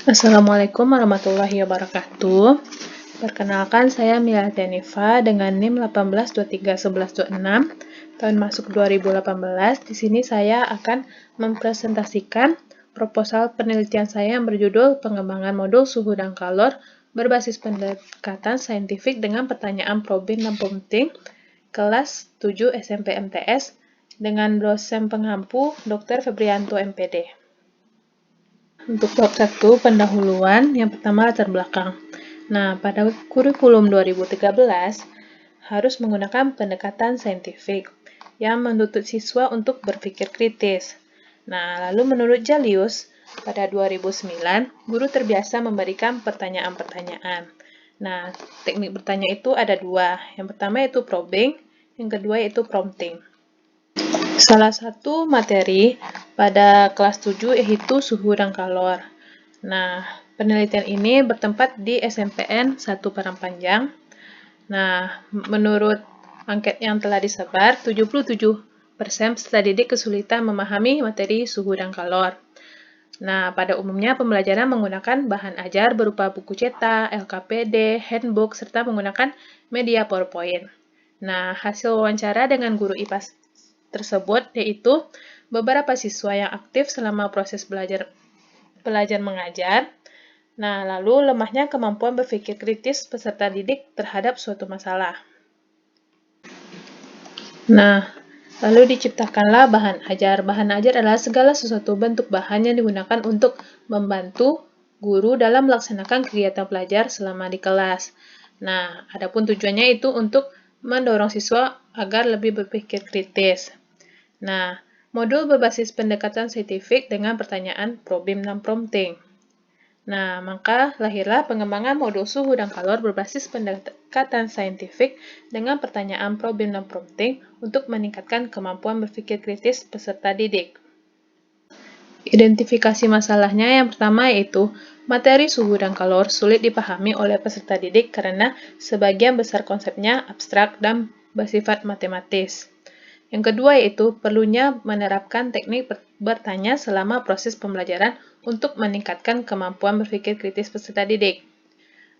Assalamualaikum warahmatullahi wabarakatuh. Perkenalkan, saya Mila Tenifa dengan NIM 18231126 tahun masuk 2018. Di sini saya akan mempresentasikan proposal penelitian saya yang berjudul Pengembangan Modul Suhu dan Kalor berbasis pendekatan saintifik dengan pertanyaan probing dan prompting kelas 7 SMP MTS dengan dosen pengampu Dr. Febrianto MPD. Untuk bab 1, pendahuluan, yang pertama latar belakang. Nah, pada kurikulum 2013 harus menggunakan pendekatan saintifik yang menuntut siswa untuk berpikir kritis. Nah, lalu menurut Jalius, pada 2009, guru terbiasa memberikan pertanyaan-pertanyaan. Nah, teknik bertanya itu ada dua. Yang pertama yaitu probing, yang kedua yaitu prompting. Salah satu materi pada kelas 7 yaitu suhu dan kalor. Nah, penelitian ini bertempat di SMPN 1 Padang Nah, menurut angket yang telah disebar, 77% peserta didik kesulitan memahami materi suhu dan kalor. Nah, pada umumnya pembelajaran menggunakan bahan ajar berupa buku cetak, LKPD, handbook, serta menggunakan media PowerPoint. Nah, hasil wawancara dengan guru IPA tersebut yaitu beberapa siswa yang aktif selama proses belajar mengajar. Nah, lalu lemahnya kemampuan berpikir kritis peserta didik terhadap suatu masalah. Nah, lalu diciptakanlah bahan ajar. Bahan ajar adalah segala sesuatu bentuk bahan yang digunakan untuk membantu guru dalam melaksanakan kegiatan belajar selama di kelas. Nah, adapun tujuannya itu untuk mendorong siswa agar lebih berpikir kritis. Nah, modul berbasis pendekatan saintifik dengan pertanyaan probing dan prompting. Nah, maka lahirlah pengembangan modul suhu dan kalor berbasis pendekatan saintifik dengan pertanyaan probing dan prompting untuk meningkatkan kemampuan berpikir kritis peserta didik. Identifikasi masalahnya yang pertama yaitu materi suhu dan kalor sulit dipahami oleh peserta didik karena sebagian besar konsepnya abstrak dan bersifat matematis. Yang kedua yaitu perlunya menerapkan teknik bertanya selama proses pembelajaran untuk meningkatkan kemampuan berpikir kritis peserta didik.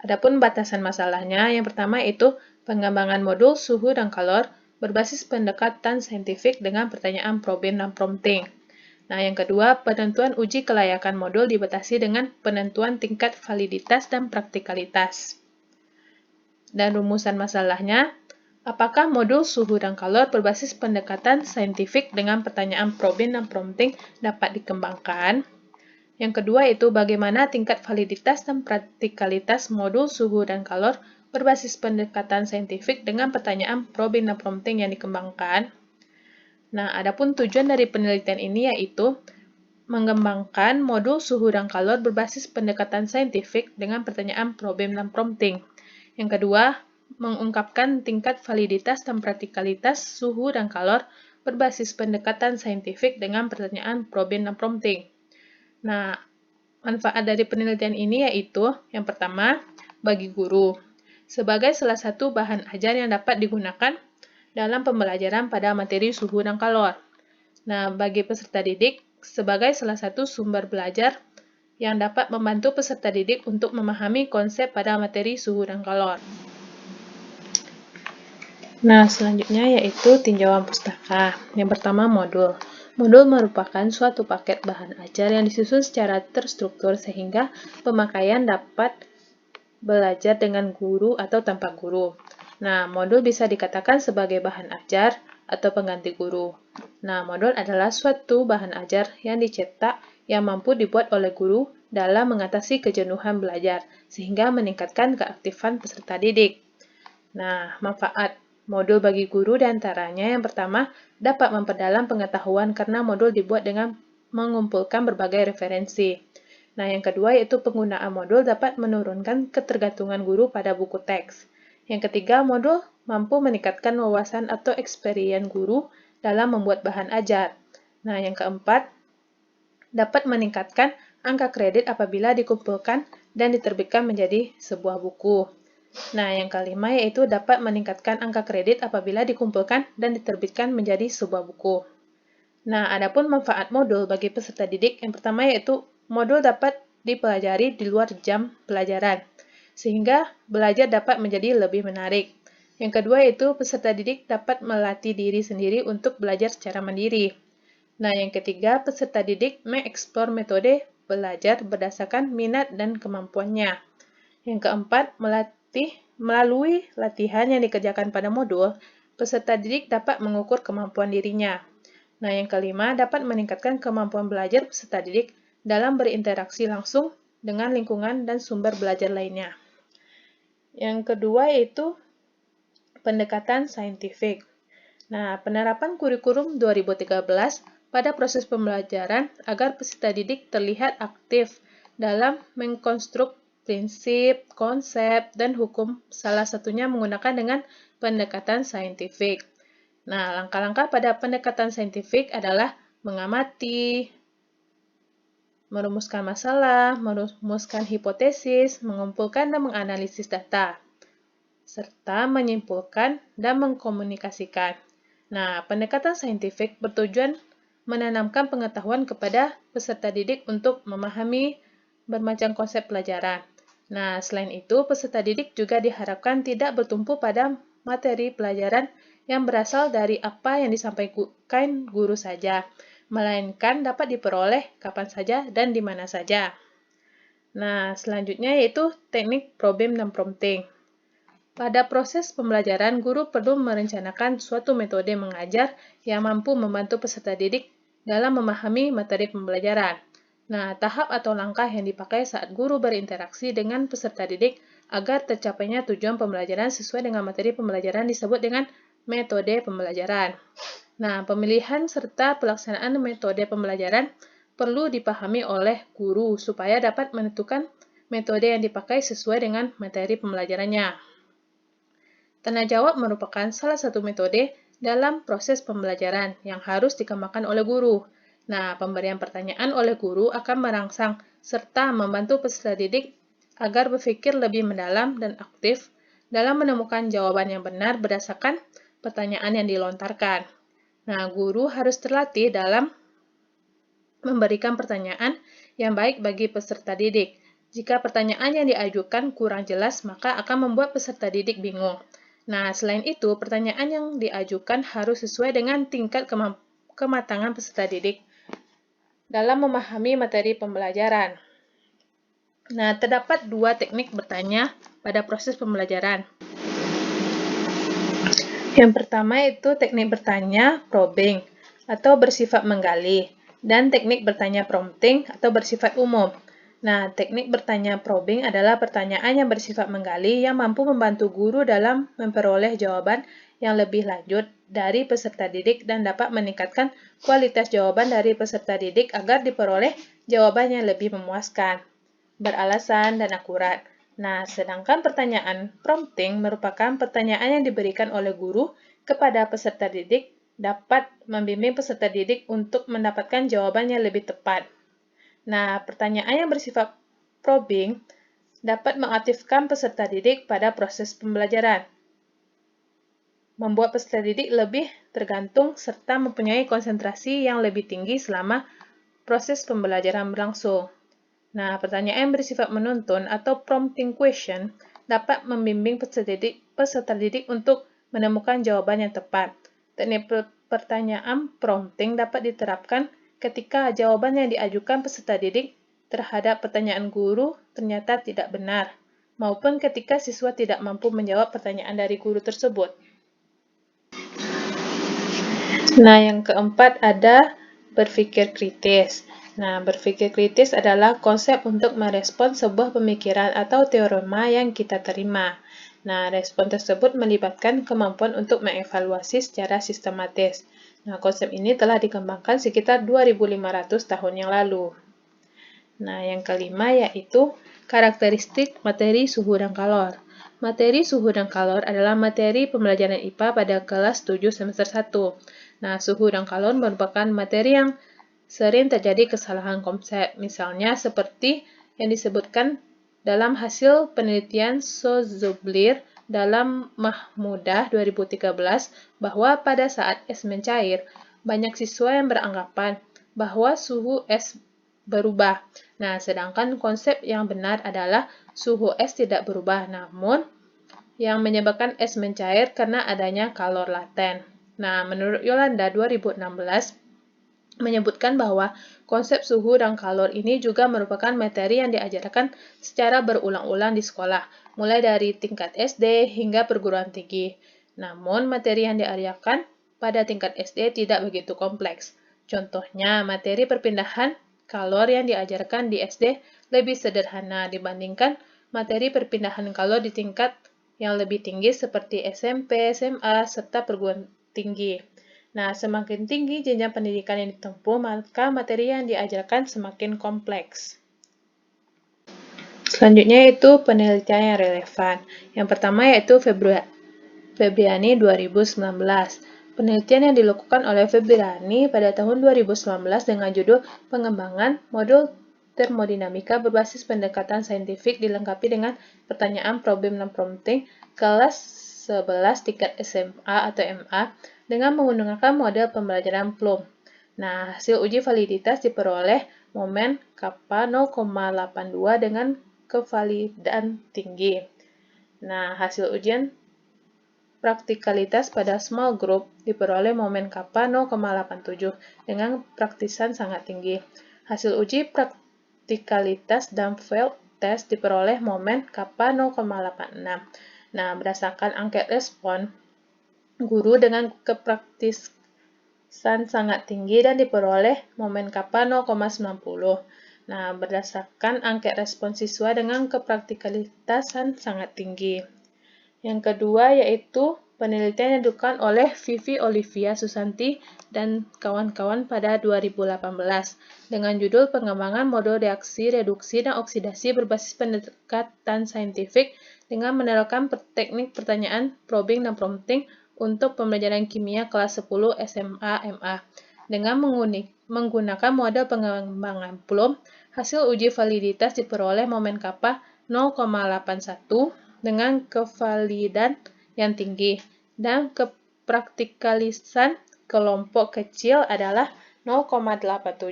Adapun batasan masalahnya, yang pertama yaitu pengembangan modul suhu dan kalor berbasis pendekatan saintifik dengan pertanyaan probing dan prompting. Nah, yang kedua, penentuan uji kelayakan modul dibatasi dengan penentuan tingkat validitas dan praktikalitas. Dan rumusan masalahnya, apakah modul suhu dan kalor berbasis pendekatan saintifik dengan pertanyaan probing dan prompting dapat dikembangkan? Yang kedua itu bagaimana tingkat validitas dan praktikalitas modul suhu dan kalor berbasis pendekatan saintifik dengan pertanyaan probing dan prompting yang dikembangkan? Nah, adapun tujuan dari penelitian ini yaitu mengembangkan modul suhu dan kalor berbasis pendekatan saintifik dengan pertanyaan probing dan prompting. Yang kedua, mengungkapkan tingkat validitas dan praktikalitas suhu dan kalor berbasis pendekatan saintifik dengan pertanyaan probing dan prompting. Nah, manfaat dari penelitian ini yaitu yang pertama, bagi guru, sebagai salah satu bahan ajar yang dapat digunakan dalam pembelajaran pada materi suhu dan kalor. Nah, bagi peserta didik, sebagai salah satu sumber belajar yang dapat membantu peserta didik untuk memahami konsep pada materi suhu dan kalor. Nah, selanjutnya yaitu tinjauan pustaka. Yang pertama, modul. Modul merupakan suatu paket bahan ajar yang disusun secara terstruktur sehingga pemakaian dapat belajar dengan guru atau tanpa guru. Nah, modul bisa dikatakan sebagai bahan ajar atau pengganti guru. Nah, modul adalah suatu bahan ajar yang dicetak yang mampu dibuat oleh guru dalam mengatasi kejenuhan belajar, sehingga meningkatkan keaktifan peserta didik. Nah, manfaat modul bagi guru diantaranya yang pertama, dapat memperdalam pengetahuan karena modul dibuat dengan mengumpulkan berbagai referensi. Nah, yang kedua yaitu penggunaan modul dapat menurunkan ketergantungan guru pada buku teks. Yang ketiga, modul mampu meningkatkan wawasan atau experience guru dalam membuat bahan ajar. Nah, yang keempat, dapat meningkatkan angka kredit apabila dikumpulkan dan diterbitkan menjadi sebuah buku. Nah, yang kelima yaitu dapat meningkatkan angka kredit apabila dikumpulkan dan diterbitkan menjadi sebuah buku. Nah, adapun manfaat modul bagi peserta didik, yang pertama yaitu modul dapat dipelajari di luar jam pelajaran, sehingga belajar dapat menjadi lebih menarik. Yang kedua yaitu peserta didik dapat melatih diri sendiri untuk belajar secara mandiri. Nah, yang ketiga, peserta didik mengeksplor metode belajar berdasarkan minat dan kemampuannya. Yang keempat, melalui latihan yang dikerjakan pada modul, peserta didik dapat mengukur kemampuan dirinya. Nah, yang kelima, dapat meningkatkan kemampuan belajar peserta didik dalam berinteraksi langsung dengan lingkungan dan sumber belajar lainnya. Yang kedua yaitu pendekatan saintifik. Nah, penerapan kurikulum 2013 pada proses pembelajaran agar peserta didik terlihat aktif dalam mengkonstruk prinsip, konsep, dan hukum, salah satunya menggunakan dengan pendekatan saintifik. Nah, langkah-langkah pada pendekatan saintifik adalah mengamati, merumuskan masalah, merumuskan hipotesis, mengumpulkan dan menganalisis data, serta menyimpulkan dan mengkomunikasikan. Nah, pendekatan saintifik bertujuan menanamkan pengetahuan kepada peserta didik untuk memahami bermacam konsep pelajaran. Nah, selain itu, peserta didik juga diharapkan tidak bertumpu pada materi pelajaran yang berasal dari apa yang disampaikan guru saja, melainkan dapat diperoleh kapan saja dan di mana saja. Nah, selanjutnya yaitu teknik probing dan prompting. Pada proses pembelajaran, guru perlu merencanakan suatu metode mengajar yang mampu membantu peserta didik dalam memahami materi pembelajaran. Nah, tahap atau langkah yang dipakai saat guru berinteraksi dengan peserta didik agar tercapainya tujuan pembelajaran sesuai dengan materi pembelajaran disebut dengan metode pembelajaran. Nah, pemilihan serta pelaksanaan metode pembelajaran perlu dipahami oleh guru supaya dapat menentukan metode yang dipakai sesuai dengan materi pembelajarannya. Tanya jawab merupakan salah satu metode dalam proses pembelajaran yang harus dikembangkan oleh guru. Nah, pemberian pertanyaan oleh guru akan merangsang serta membantu peserta didik agar berpikir lebih mendalam dan aktif dalam menemukan jawaban yang benar berdasarkan pertanyaan yang dilontarkan. Nah, guru harus terlatih dalam memberikan pertanyaan yang baik bagi peserta didik. Jika pertanyaan yang diajukan kurang jelas, maka akan membuat peserta didik bingung. Nah, selain itu, pertanyaan yang diajukan harus sesuai dengan tingkat kematangan peserta didik dalam memahami materi pembelajaran. Nah, terdapat dua teknik bertanya pada proses pembelajaran. Yang pertama itu teknik bertanya probing atau bersifat menggali, dan teknik bertanya prompting atau bersifat umum. Nah, teknik bertanya probing adalah pertanyaan yang bersifat menggali yang mampu membantu guru dalam memperoleh jawaban yang lebih lanjut dari peserta didik dan dapat meningkatkan kualitas jawaban dari peserta didik agar diperoleh jawaban yang lebih memuaskan, beralasan, dan akurat. Nah, sedangkan pertanyaan prompting merupakan pertanyaan yang diberikan oleh guru kepada peserta didik dapat membimbing peserta didik untuk mendapatkan jawaban yang lebih tepat. Nah, pertanyaan yang bersifat probing dapat mengaktifkan peserta didik pada proses pembelajaran, membuat peserta didik lebih tergantung serta mempunyai konsentrasi yang lebih tinggi selama proses pembelajaran berlangsung. Nah, pertanyaan yang bersifat menuntun atau prompting question dapat membimbing peserta didik untuk menemukan jawaban yang tepat. Teknik pertanyaan prompting dapat diterapkan ketika jawaban yang diajukan peserta didik terhadap pertanyaan guru ternyata tidak benar, maupun ketika siswa tidak mampu menjawab pertanyaan dari guru tersebut. Nah, yang keempat ada berpikir kritis. Nah, berpikir kritis adalah konsep untuk merespon sebuah pemikiran atau teorema yang kita terima. Nah, respon tersebut melibatkan kemampuan untuk mengevaluasi secara sistematis. Nah, konsep ini telah dikembangkan sekitar 2500 tahun yang lalu. Nah, yang kelima yaitu karakteristik materi suhu dan kalor. Materi suhu dan kalor adalah materi pembelajaran IPA pada kelas 7 semester 1. Nah, suhu dan kalor merupakan materi yang sering terjadi kesalahan konsep, misalnya seperti yang disebutkan dalam hasil penelitian Sozublir dalam Mahmudah 2013 bahwa pada saat es mencair, banyak siswa yang beranggapan bahwa suhu es berubah. Nah, sedangkan konsep yang benar adalah suhu es tidak berubah, namun yang menyebabkan es mencair karena adanya kalor laten. Nah, menurut Yolanda 2016, menyebutkan bahwa konsep suhu dan kalor ini juga merupakan materi yang diajarkan secara berulang-ulang di sekolah, mulai dari tingkat SD hingga perguruan tinggi. Namun, materi yang diajarkan pada tingkat SD tidak begitu kompleks. Contohnya, materi perpindahan kalor yang diajarkan di SD lebih sederhana dibandingkan materi perpindahan kalor di tingkat yang lebih tinggi seperti SMP, SMA, serta perguruan tinggi. Nah, semakin tinggi jenjang pendidikan yang ditempuh, maka materi yang diajarkan semakin kompleks. Selanjutnya yaitu penelitian yang relevan. Yang pertama yaitu Febriani 2019. Penelitian yang dilakukan oleh Febriani pada tahun 2019 dengan judul Pengembangan Modul Termodinamika berbasis pendekatan saintifik dilengkapi dengan pertanyaan problem dan prompting kelas 11 tingkat SMA atau MA dengan menggunakan model pembelajaran Plum. Nah, hasil uji validitas diperoleh momen kappa 0,82 dengan kevalidan tinggi. Nah, hasil ujian praktikalitas pada small group diperoleh momen kappa 0,87 dengan praktisan sangat tinggi. Hasil uji praktikalitas dan field test diperoleh momen kappa 0,86. Nah, berdasarkan angket respon, guru dengan kepraktisan sangat tinggi dan diperoleh momen kappa 0,90. Nah, berdasarkan angket respon siswa dengan kepraktikalitasan sangat tinggi. Yang kedua yaitu penelitian yang dilakukan oleh Vivi Olivia Susanti dan kawan-kawan pada 2018 dengan judul Pengembangan Model Reaksi, Reduksi, dan Oksidasi berbasis pendekatan saintifik dengan menerapkan teknik pertanyaan, probing, dan prompting untuk pembelajaran kimia kelas 10 SMA MA. Dengan menggunakan model pengembangan Plum, hasil uji validitas diperoleh momen kappa 0,81 dengan kevalidan yang tinggi, dan kepraktikalisan kelompok kecil adalah 0,87.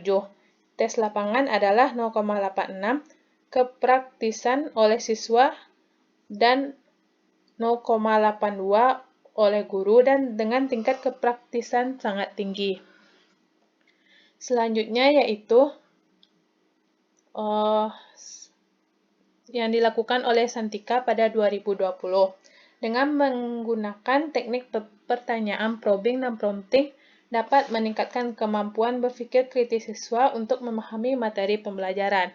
Tes lapangan adalah 0,86, kepraktisan oleh siswa dan 0,82 oleh guru dan dengan tingkat kepraktisan sangat tinggi. Selanjutnya yaitu yang dilakukan oleh Santika pada 2020 dengan menggunakan teknik pertanyaan probing dan prompting dapat meningkatkan kemampuan berpikir kritis siswa untuk memahami materi pembelajaran.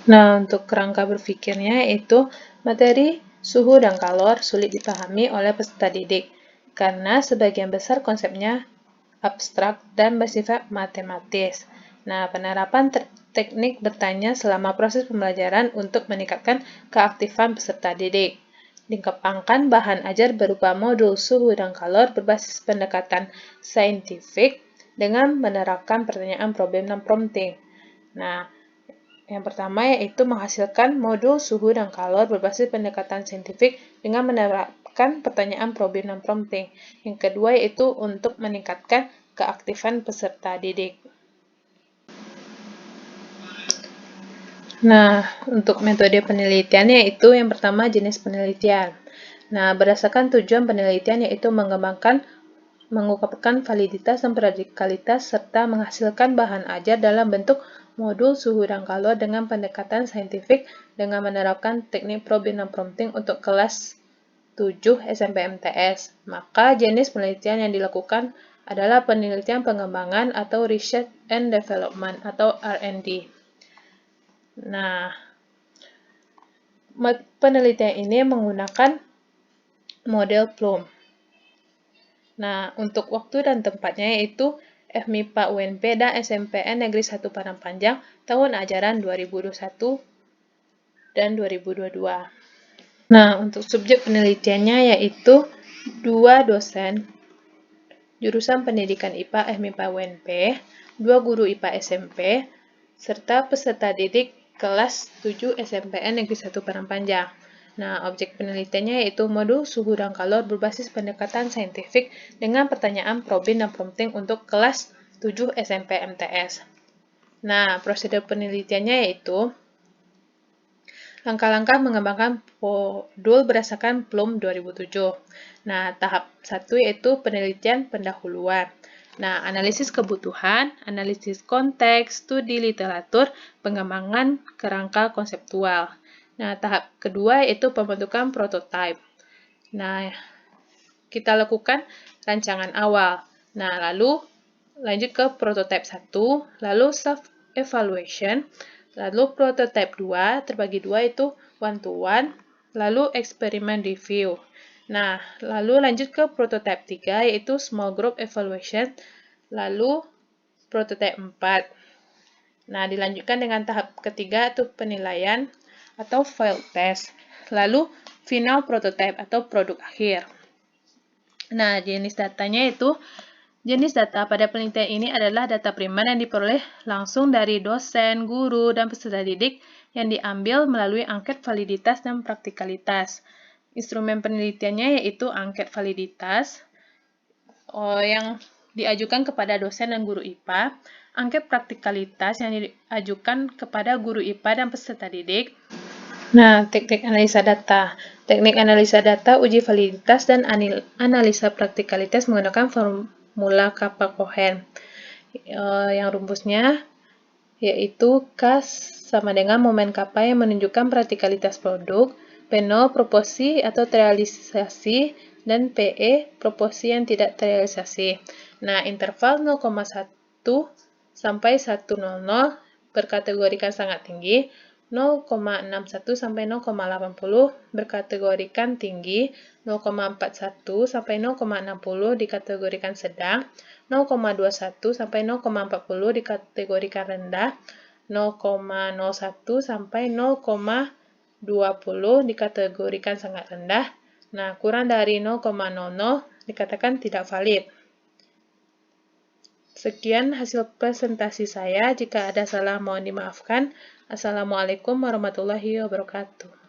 Nah, untuk kerangka berpikirnya yaitu materi suhu dan kalor sulit dipahami oleh peserta didik karena sebagian besar konsepnya abstrak dan bersifat matematis. Nah, penerapan teknik bertanya selama proses pembelajaran untuk meningkatkan keaktifan peserta didik. Dikembangkan bahan ajar berupa modul suhu dan kalor berbasis pendekatan saintifik dengan menerapkan pertanyaan problem dan prompting. Nah, yang pertama yaitu menghasilkan modul suhu dan kalor berbasis pendekatan saintifik dengan menerapkan pertanyaan probing dan prompting. Yang kedua yaitu untuk meningkatkan keaktifan peserta didik. Nah, untuk metode penelitiannya yaitu yang pertama jenis penelitian. Nah, berdasarkan tujuan penelitian yaitu mengungkapkan validitas dan radikalitas serta menghasilkan bahan ajar dalam bentuk modul suhu dan kalor dengan pendekatan saintifik dengan menerapkan teknik probing dan prompting untuk kelas 7 SMP MTS. Maka jenis penelitian yang dilakukan adalah penelitian pengembangan atau Research and Development atau R&D. Nah, penelitian ini menggunakan model Plum. Nah, untuk waktu dan tempatnya yaitu FMIPA UNP dan SMPN Negeri 1 Padang Panjang tahun ajaran 2021 dan 2022. Nah, untuk subjek penelitiannya yaitu 2 dosen jurusan pendidikan IPA FMIPA UNP, 2 guru IPA SMP, serta peserta didik kelas 7 SMPN Negeri 1 Padang Panjang. Nah, objek penelitiannya yaitu modul suhu dan kalor berbasis pendekatan saintifik dengan pertanyaan probing dan prompting untuk kelas 7 SMP MTS. Nah, prosedur penelitiannya yaitu langkah-langkah mengembangkan modul berdasarkan PLUM 2007. Nah, tahap 1 yaitu penelitian pendahuluan. Nah, analisis kebutuhan, analisis konteks, studi literatur, pengembangan kerangka konseptual. Nah, tahap kedua yaitu pembentukan prototipe. Nah, kita lakukan rancangan awal. Nah, lalu lanjut ke prototipe 1, lalu self-evaluation, lalu prototipe 2, terbagi 2 itu one-to-one, lalu eksperimen review. Nah, lalu lanjut ke prototipe 3, yaitu small group evaluation, lalu prototipe 4. Nah, dilanjutkan dengan tahap ketiga, itu penilaian atau field test, lalu final prototype atau produk akhir. Nah, jenis datanya itu, jenis data pada penelitian ini adalah data primer yang diperoleh langsung dari dosen, guru, dan peserta didik yang diambil melalui angket validitas dan praktikalitas. Instrumen penelitiannya yaitu angket validitas yang diajukan kepada dosen dan guru IPA, angket praktikalitas yang diajukan kepada guru IPA dan peserta didik. Nah, teknik analisa data. Teknik analisa data, uji validitas, dan analisa praktikalitas menggunakan formula Kappa-Cohen. Yang rumusnya yaitu K sama dengan momen kappa yang menunjukkan praktikalitas produk, P0 proporsi atau terrealisasi, dan PE proporsi yang tidak terrealisasi. Nah, interval 0,1 sampai 100 berkategorikan sangat tinggi, 0,61 sampai 0,80 berkategorikan tinggi, 0,41 sampai 0,60 dikategorikan sedang, 0,21 sampai 0,40 dikategorikan rendah, 0,01 sampai 0,20 dikategorikan sangat rendah. Nah, kurang dari 0,00 dikatakan tidak valid. Sekian hasil presentasi saya. Jika ada salah mohon dimaafkan. Assalamualaikum warahmatullahi wabarakatuh.